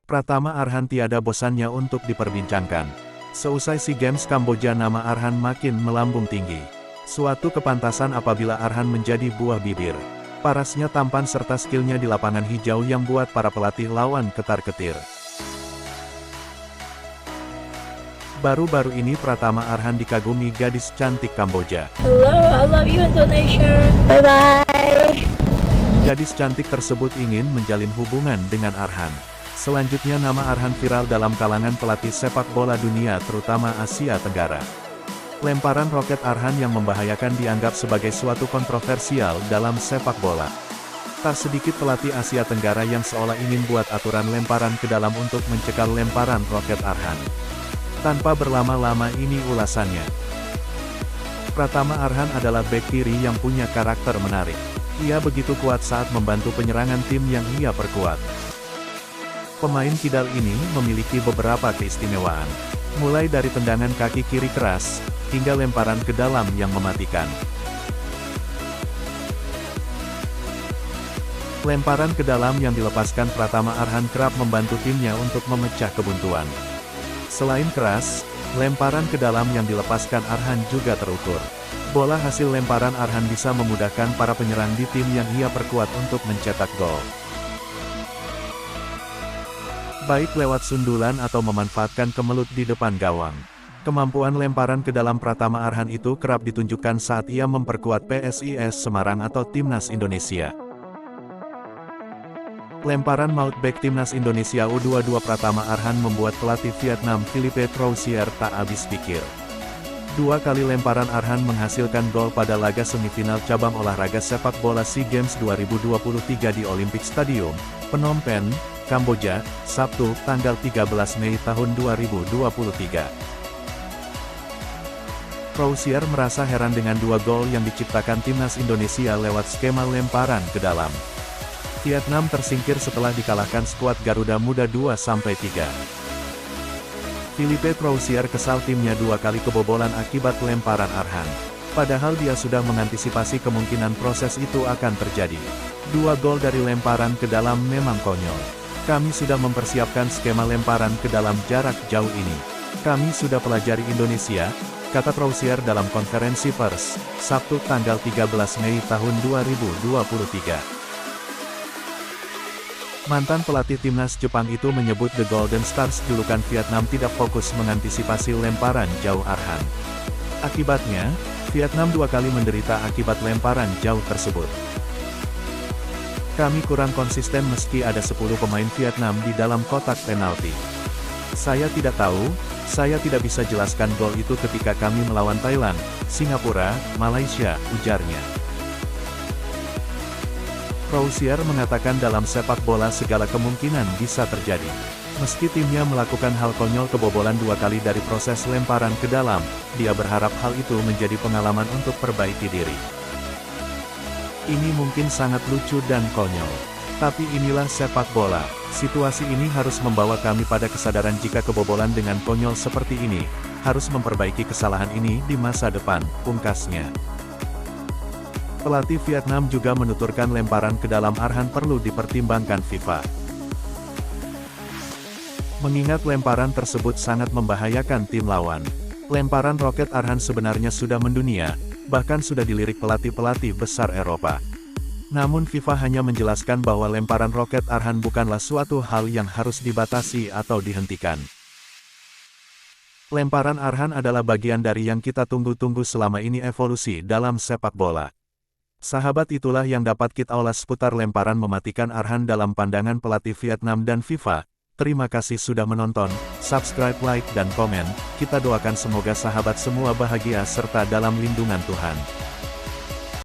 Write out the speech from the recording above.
Pratama Arhan tiada bosannya untuk diperbincangkan. Seusai SEA Games Kamboja, nama Arhan makin melambung tinggi. Suatu kepantasan apabila Arhan menjadi buah bibir. Parasnya tampan serta skillnya di lapangan hijau yang buat para pelatih lawan ketar-ketir. Baru-baru ini Pratama Arhan dikagumi gadis cantik Kamboja. Hello, I love you Indonesia. Bye-bye. Gadis cantik tersebut ingin menjalin hubungan dengan Arhan. Selanjutnya nama Arhan viral dalam kalangan pelatih sepak bola dunia terutama Asia Tenggara. Lemparan roket Arhan yang membahayakan dianggap sebagai suatu kontroversial dalam sepak bola. Tak sedikit pelatih Asia Tenggara yang seolah ingin buat aturan lemparan ke dalam untuk mencegah lemparan roket Arhan. Tanpa berlama-lama ini ulasannya. Pratama Arhan adalah bek kiri yang punya karakter menarik. Ia begitu kuat saat membantu penyerangan tim yang ia perkuat. Pemain kidal ini memiliki beberapa keistimewaan. Mulai dari tendangan kaki kiri keras, hingga lemparan ke dalam yang mematikan. Lemparan ke dalam yang dilepaskan Pratama Arhan kerap membantu timnya untuk memecah kebuntuan. Selain keras, lemparan ke dalam yang dilepaskan Arhan juga terukur. Bola hasil lemparan Arhan bisa memudahkan para penyerang di tim yang ia perkuat untuk mencetak gol. Baik lewat sundulan atau memanfaatkan kemelut di depan gawang. Kemampuan lemparan ke dalam Pratama Arhan itu kerap ditunjukkan saat ia memperkuat PSIS Semarang atau Timnas Indonesia. Lemparan maut bek Timnas Indonesia U22 Pratama Arhan membuat pelatih Vietnam Philippe Troussier tak habis pikir. 2 kali lemparan Arhan menghasilkan gol pada laga semifinal cabang olahraga sepak bola SEA Games 2023 di Olympic Stadium, Phnom Penh, Kamboja, Sabtu, tanggal 13 Mei tahun 2023. Troussier merasa heran dengan 2 gol yang diciptakan Timnas Indonesia lewat skema lemparan ke dalam. Vietnam tersingkir setelah dikalahkan skuad Garuda Muda 2-3. Philippe Troussier kesal timnya 2 kali kebobolan akibat lemparan Arhan. Padahal dia sudah mengantisipasi kemungkinan proses itu akan terjadi. 2 gol dari lemparan ke dalam memang konyol. Kami sudah mempersiapkan skema lemparan ke dalam jarak jauh ini. Kami sudah pelajari Indonesia, kata Troussier dalam konferensi pers, Sabtu tanggal 13 Mei tahun 2023. Mantan pelatih timnas Jepang itu menyebut The Golden Stars julukan Vietnam tidak fokus mengantisipasi lemparan jauh Arhan. Akibatnya, Vietnam 2 kali menderita akibat lemparan jauh tersebut. Kami kurang konsisten meski ada 10 pemain Vietnam di dalam kotak penalti. Saya tidak tahu, saya tidak bisa jelaskan gol itu ketika kami melawan Thailand, Singapura, Malaysia, ujarnya. Troussier mengatakan dalam sepak bola segala kemungkinan bisa terjadi. Meski timnya melakukan hal konyol kebobolan 2 kali dari proses lemparan ke dalam, dia berharap hal itu menjadi pengalaman untuk perbaiki diri. Ini mungkin sangat lucu dan konyol. Tapi inilah sepak bola. Situasi ini harus membawa kami pada kesadaran jika kebobolan dengan konyol seperti ini, harus memperbaiki kesalahan ini di masa depan, pungkasnya. Pelatih Vietnam juga menuturkan lemparan ke dalam Arhan perlu dipertimbangkan FIFA. Mengingat lemparan tersebut sangat membahayakan tim lawan. Lemparan roket Arhan sebenarnya sudah mendunia, bahkan sudah dilirik pelatih-pelatih besar Eropa. Namun FIFA hanya menjelaskan bahwa lemparan roket Arhan bukanlah suatu hal yang harus dibatasi atau dihentikan. Lemparan Arhan adalah bagian dari yang kita tunggu-tunggu selama ini, evolusi dalam sepak bola. Sahabat, itulah yang dapat kita ulas seputar lemparan mematikan Arhan dalam pandangan pelatih Vietnam dan FIFA. Terima kasih sudah menonton, subscribe, like, dan komen. Kita doakan semoga sahabat semua bahagia serta dalam lindungan Tuhan.